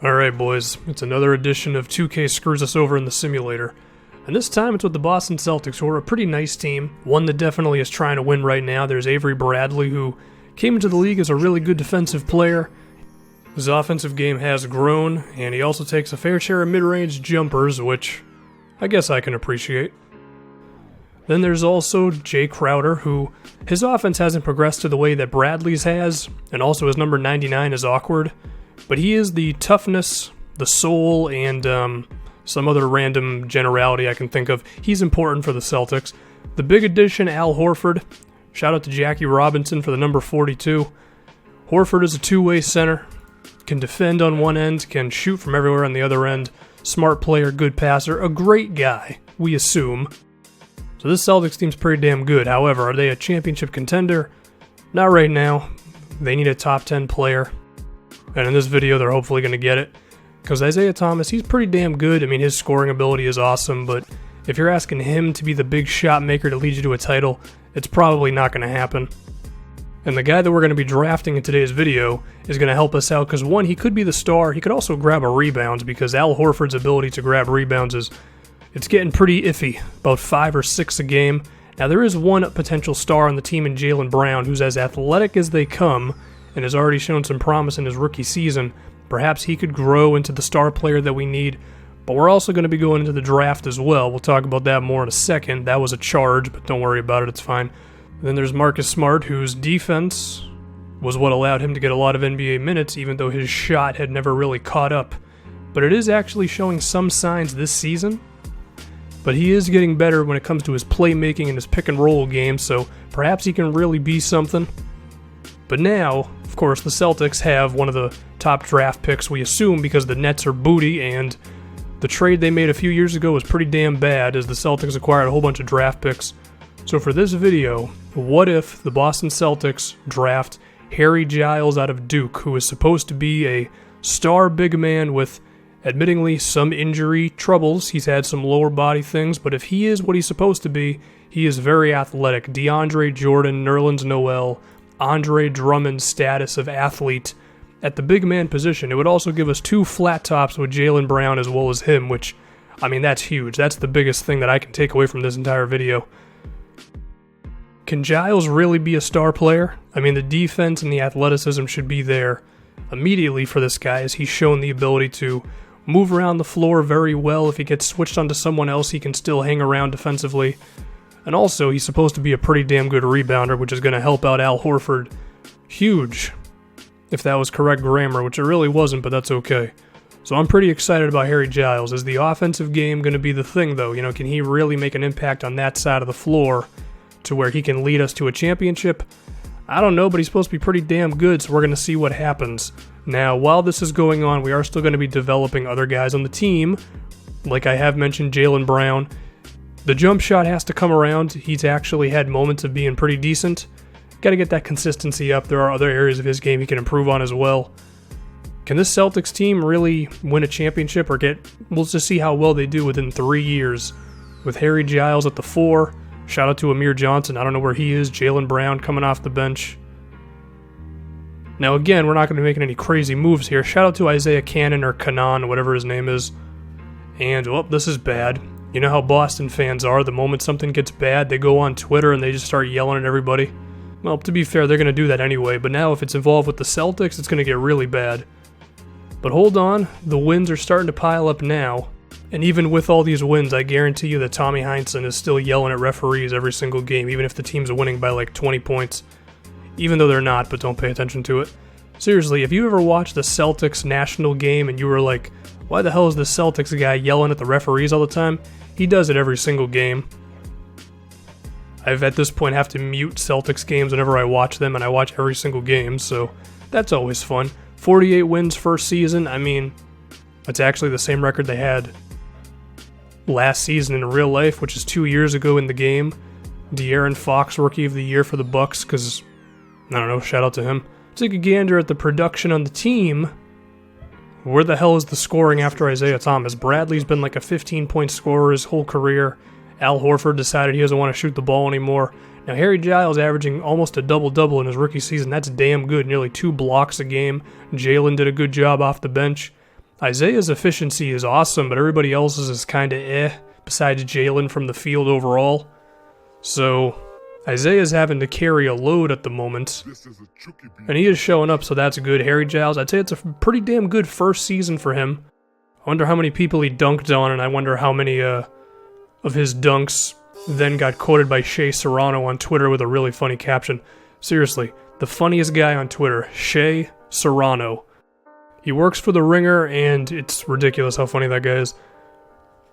Alright boys, it's another edition of 2K Screws Us Over in the Simulator. And this time it's with the Boston Celtics, who are a pretty nice team. One that definitely is trying to win right now. There's Avery Bradley, who came into the league as a really good defensive player. His offensive game has grown, and he also takes a fair share of mid-range jumpers, which I guess I can appreciate. Then there's also Jay Crowder, who his offense hasn't progressed to the way that Bradley's has, and also his number 99 is awkward. But he is the toughness, the soul, and some other random generality I can think of. He's important for the Celtics. The big addition, Al Horford. Shout out to Jackie Robinson for the number 42. Horford is a two-way center. Can defend on one end, can shoot from everywhere on the other end. Smart player, good passer, a great guy, we assume. So this Celtics team's pretty damn good. However, are they a championship contender? Not right now. They need a top 10 player. And in this video, they're hopefully going to get it. Because Isaiah Thomas, he's pretty damn good. I mean, his scoring ability is awesome, but if you're asking him to be the big shot maker to lead you to a title, it's probably not going to happen. And the guy that we're going to be drafting in today's video is going to help us out because, one, he could be the star. He could also grab a rebound because Al Horford's ability to grab rebounds it's getting pretty iffy, about 5 or 6 a game. Now, there is one potential star on the team in Jaylen Brown who's as athletic as they come and has already shown some promise in his rookie season. Perhaps he could grow into the star player that we need, but we're also going to be going into the draft as well. We'll talk about that more in a second. That was a charge, but don't worry about it, it's fine. Then there's Marcus Smart, whose defense was what allowed him to get a lot of NBA minutes, even though his shot had never really caught up. But it is actually showing some signs this season. But he is getting better when it comes to his playmaking and his pick-and-roll game, so perhaps he can really be something. But now, of course, the Celtics have one of the top draft picks, we assume, because the Nets are booty, and the trade they made a few years ago was pretty damn bad, as the Celtics acquired a whole bunch of draft picks. So for this video, what if the Boston Celtics draft Harry Giles out of Duke, who is supposed to be a star big man with, admittingly, some injury troubles. He's had some lower body things, but if he is what he's supposed to be, he is very athletic. DeAndre Jordan, Nerlens Noel, Andre Drummond status of athlete at the big man position. It would also give us 2 flat tops with Jaylen Brown as well as him, which, I mean, that's huge. That's the biggest thing that I can take away from this entire video. Can Giles really be a star player? I mean, the defense and the athleticism should be there immediately for this guy, as he's shown the ability to move around the floor very well. If he gets switched onto someone else, he can still hang around defensively. And also, he's supposed to be a pretty damn good rebounder, which is going to help out Al Horford huge, if that was correct grammar, which it really wasn't, but that's okay. So I'm pretty excited about Harry Giles. Is the offensive game going to be the thing, though? You know, can he really make an impact on that side of the floor to where he can lead us to a championship? I don't know, but he's supposed to be pretty damn good, so we're going to see what happens. Now, while this is going on, we are still going to be developing other guys on the team. Like I have mentioned, Jaylen Brown. The jump shot has to come around. He's actually had moments of being pretty decent. Got to get that consistency up. There are other areas of his game he can improve on as well. Can this Celtics team really win a championship or we'll just see how well they do within 3 years. With Harry Giles at the 4. Shout out to Amir Johnson. I don't know where he is. Jaylen Brown coming off the bench. Now again, we're not going to be making any crazy moves here. Shout out to Isaiah Cannon or Cannon, whatever his name is. And, well, this is bad. You know how Boston fans are. The moment something gets bad, they go on Twitter and they just start yelling at everybody. Well, to be fair, they're going to do that anyway, but now if it's involved with the Celtics, it's going to get really bad. But hold on, the wins are starting to pile up now. And even with all these wins, I guarantee you that Tommy Heinsohn is still yelling at referees every single game, even if the team's winning by like 20 points. Even though they're not, but don't pay attention to it. Seriously, if you ever watched the Celtics national game and you were like, why the hell is the Celtics guy yelling at the referees all the time? He does it every single game. I've at this point have to mute Celtics games whenever I watch them, and I watch every single game, so that's always fun. 48 wins first season. I mean, it's actually the same record they had last season in real life, which is 2 years ago in the game. De'Aaron Fox, Rookie of the Year for the Bucks, because, I don't know, shout out to him. Take a gander at the production on the team. Where the hell is the scoring after Isaiah Thomas? Bradley's been like a 15-point scorer his whole career. Al Horford decided he doesn't want to shoot the ball anymore. Now, Harry Giles averaging almost a double-double in his rookie season. That's damn good, nearly 2 blocks a game. Jaylen did a good job off the bench. Isaiah's efficiency is awesome, but everybody else's is kind of besides Jalen from the field overall. So Isaiah's having to carry a load at the moment, and he is showing up, so that's good. Harry Giles, I'd say it's a pretty damn good first season for him. I wonder how many people he dunked on, and I wonder how many of his dunks then got quoted by Shea Serrano on Twitter with a really funny caption. Seriously, the funniest guy on Twitter, Shea Serrano. He works for The Ringer, and it's ridiculous how funny that guy is.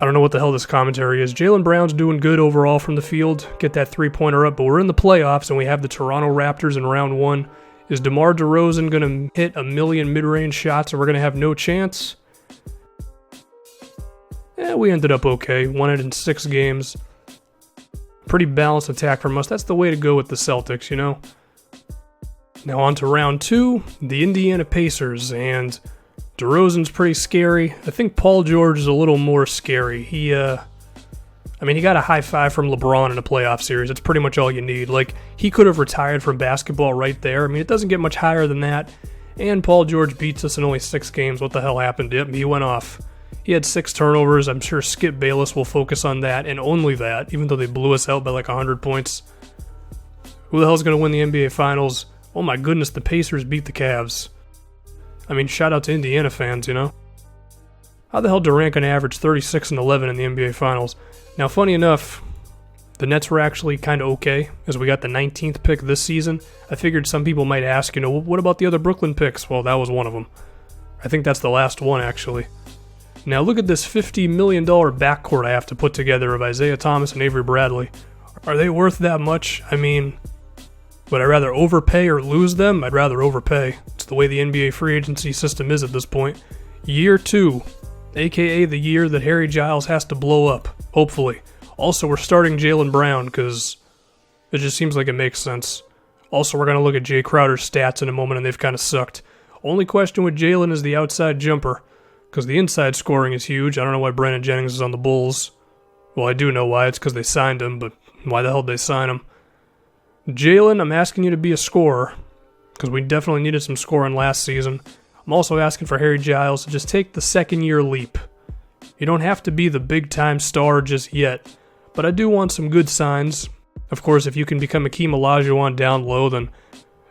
I don't know what the hell this commentary is. Jaylen Brown's doing good overall from the field. Get that three-pointer up, but we're in the playoffs, and we have the Toronto Raptors in round 1. Is DeMar DeRozan going to hit a million mid-range shots, and we're going to have no chance? We ended up okay. Won it in 6 games. Pretty balanced attack from us. That's the way to go with the Celtics, you know? Now on to round 2, the Indiana Pacers, and DeRozan's pretty scary. I think Paul George is a little more scary. He got a high five from LeBron in a playoff series. That's pretty much all you need. Like, he could have retired from basketball right there. I mean, it doesn't get much higher than that. And Paul George beats us in only 6 games. What the hell happened? Yep, he went off. He had 6 turnovers. I'm sure Skip Bayless will focus on that, and only that, even though they blew us out by like 100 points. Who the hell's going to win the NBA Finals? Oh my goodness, the Pacers beat the Cavs. I mean, shout out to Indiana fans, you know? How the hell Durant can average 36 and 11 in the NBA Finals? Now, funny enough, the Nets were actually kind of okay, as we got the 19th pick this season. I figured some people might ask, you know, what about the other Brooklyn picks? Well, that was one of them. I think that's the last one, actually. Now, look at this $50 million backcourt I have to put together of Isaiah Thomas and Avery Bradley. Are they worth that much? I mean, would I rather overpay or lose them? I'd rather overpay. It's the way the NBA free agency system is at this point. Year 2, aka the year that Harry Giles has to blow up, hopefully. Also, we're starting Jaylen Brown because it just seems like it makes sense. Also, we're going to look at Jay Crowder's stats in a moment, and they've kind of sucked. Only question with Jaylen is the outside jumper, because the inside scoring is huge. I don't know why Brandon Jennings is on the Bulls. Well, I do know why. It's because they signed him, but why the hell did they sign him? Jaylen, I'm asking you to be a scorer, because we definitely needed some scoring last season. I'm also asking for Harry Giles to just take the second-year leap. You don't have to be the big-time star just yet, but I do want some good signs. Of course, if you can become Akeem Olajuwon down low, then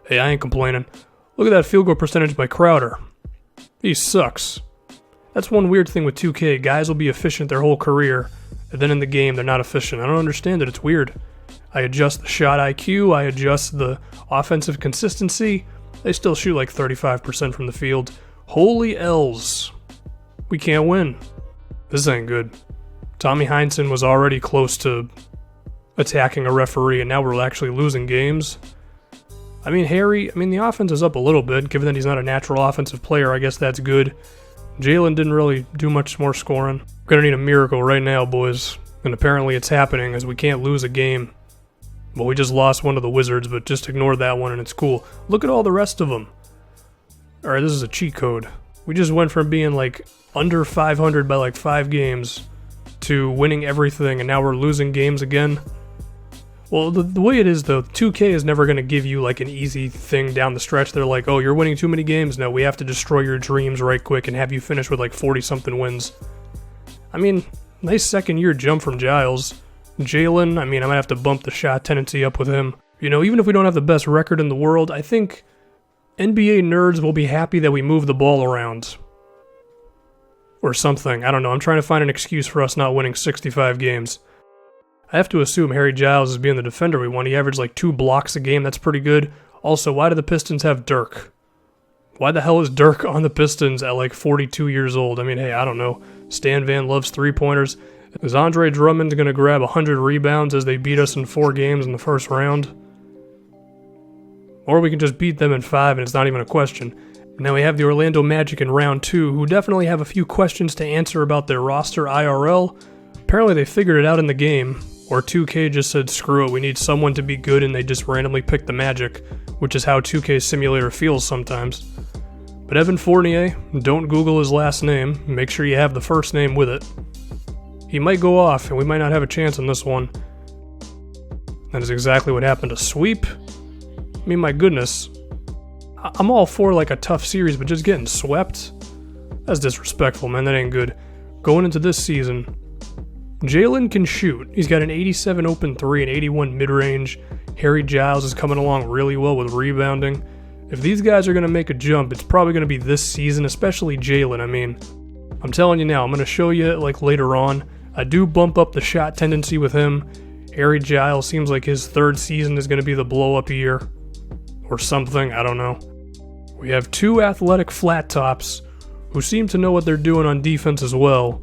hey, I ain't complaining. Look at that field goal percentage by Crowder. He sucks. That's one weird thing with 2K. Guys will be efficient their whole career, and then in the game they're not efficient. I don't understand it. It's weird. I adjust the shot IQ, I adjust the offensive consistency. They still shoot like 35% from the field. Holy L's. We can't win. This ain't good. Tommy Heinsohn was already close to attacking a referee, and now we're actually losing games. I mean, the offense is up a little bit. Given that he's not a natural offensive player, I guess that's good. Jaylen didn't really do much more scoring. We're going to need a miracle right now, boys. And apparently it's happening, as we can't lose a game. Well, we just lost one to the Wizards, but just ignore that one and it's cool. Look at all the rest of them. Alright, this is a cheat code. We just went from being like under 500 by like 5 games to winning everything, and now we're losing games again. Well, the way it is though, 2K is never going to give you like an easy thing down the stretch. They're like, oh, you're winning too many games. No, we have to destroy your dreams right quick and have you finish with like 40-something wins. I mean, nice second-year jump from Giles. Jaylen, I might have to bump the shot tendency up with him. You know, even if we don't have the best record in the world, I think NBA nerds will be happy that we move the ball around. Or something. I don't know. I'm trying to find an excuse for us not winning 65 games. I have to assume Harry Giles is being the defender we want. He averaged like 2 blocks a game. That's pretty good. Also, why do the Pistons have Dirk? Why the hell is Dirk on the Pistons at like 42 years old? I mean, hey, I don't know. Stan Van loves three-pointers. Is Andre Drummond going to grab 100 rebounds as they beat us in 4 games in the first round? Or we can just beat them in 5 and it's not even a question. Now we have the Orlando Magic in round 2, who definitely have a few questions to answer about their roster IRL. Apparently they figured it out in the game, or 2K just said, screw it, we need someone to be good, and they just randomly picked the Magic, which is how 2K Simulator feels sometimes. But Evan Fournier, don't Google his last name, make sure you have the first name with it. He might go off, and we might not have a chance in this one. That is exactly what happened to Sweep. I mean, my goodness. I'm all for like a tough series, but just getting swept? That's disrespectful, man. That ain't good. Going into this season, Jalen can shoot. He's got an 87 open three and 81 mid-range. Harry Giles is coming along really well with rebounding. If these guys are going to make a jump, it's probably going to be this season, especially Jalen. I mean, I'm telling you now, I'm going to show you like later on. I do bump up the shot tendency with him. Harry Giles seems like his third season is going to be the blow-up year. Or something, I don't know. We have two athletic flat tops who seem to know what they're doing on defense as well.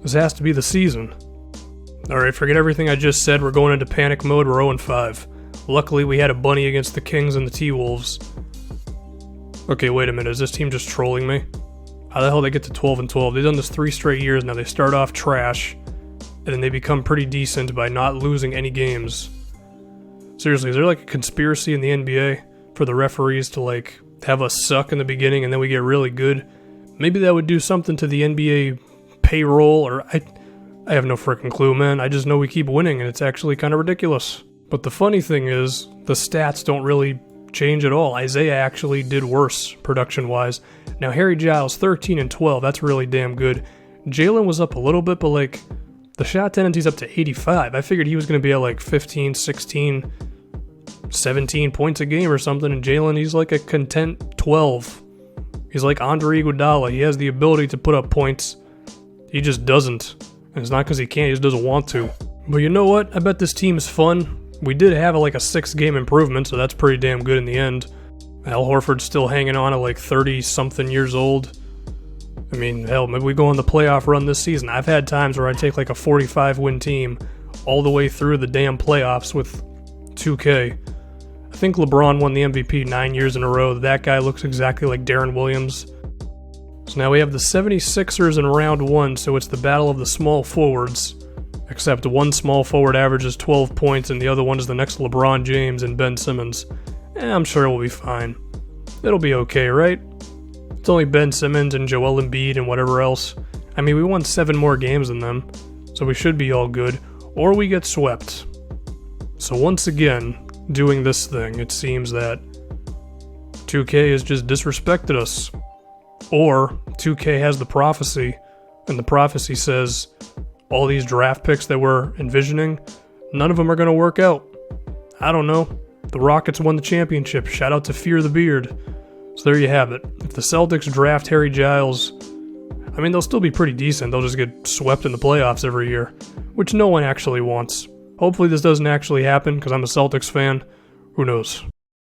This has to be the season. Alright, forget everything I just said. We're going into panic mode. We're 0-5. Luckily, we had a bunny against the Kings and the T-Wolves. Okay, wait a minute. Is this team just trolling me? How the hell did they get to 12-12? They've done this 3 straight years now. They start off trash, and then they become pretty decent by not losing any games. Seriously, is there like a conspiracy in the NBA for the referees to like have us suck in the beginning and then we get really good? Maybe that would do something to the NBA payroll, or I have no freaking clue, man. I just know we keep winning, and it's actually kind of ridiculous. But the funny thing is, the stats don't really change at all. Isaiah actually did worse production-wise. Now, Harry Giles, 13 and 12. That's really damn good. Jalen was up a little bit, but like the shot tendency's up to 85. I figured he was going to be at like 15, 16, 17 points a game or something, and Jalen, he's like a content 12. He's like Andre Iguodala. He has the ability to put up points. He just doesn't. And it's not because he can't, he just doesn't want to. But you know what? I bet this team is fun. We did have like a 6-game improvement, so that's pretty damn good in the end. Al Horford's still hanging on at like 30-something years old. I mean, hell, maybe we go on the playoff run this season. I've had times where I take like a 45-win team all the way through the damn playoffs with 2K. I think LeBron won the MVP 9 years in a row. That guy looks exactly like Darren Williams. So now we have the 76ers in round 1, so it's the battle of the small forwards. Except one small forward averages 12 points and the other one is the next LeBron James and Ben Simmons. I'm sure we'll be fine. It'll be okay, right? It's only Ben Simmons and Joel Embiid and whatever else. I mean, we won 7 more games than them, so we should be all good. Or we get swept. So once again, doing this thing, it seems that 2K has just disrespected us. Or 2K has the prophecy, and the prophecy says all these draft picks that we're envisioning, none of them are going to work out. I don't know. The Rockets won the championship. Shout out to Fear the Beard. So there you have it. If the Celtics draft Harry Giles, I mean, they'll still be pretty decent. They'll just get swept in the playoffs every year, which no one actually wants. Hopefully this doesn't actually happen because I'm a Celtics fan. Who knows?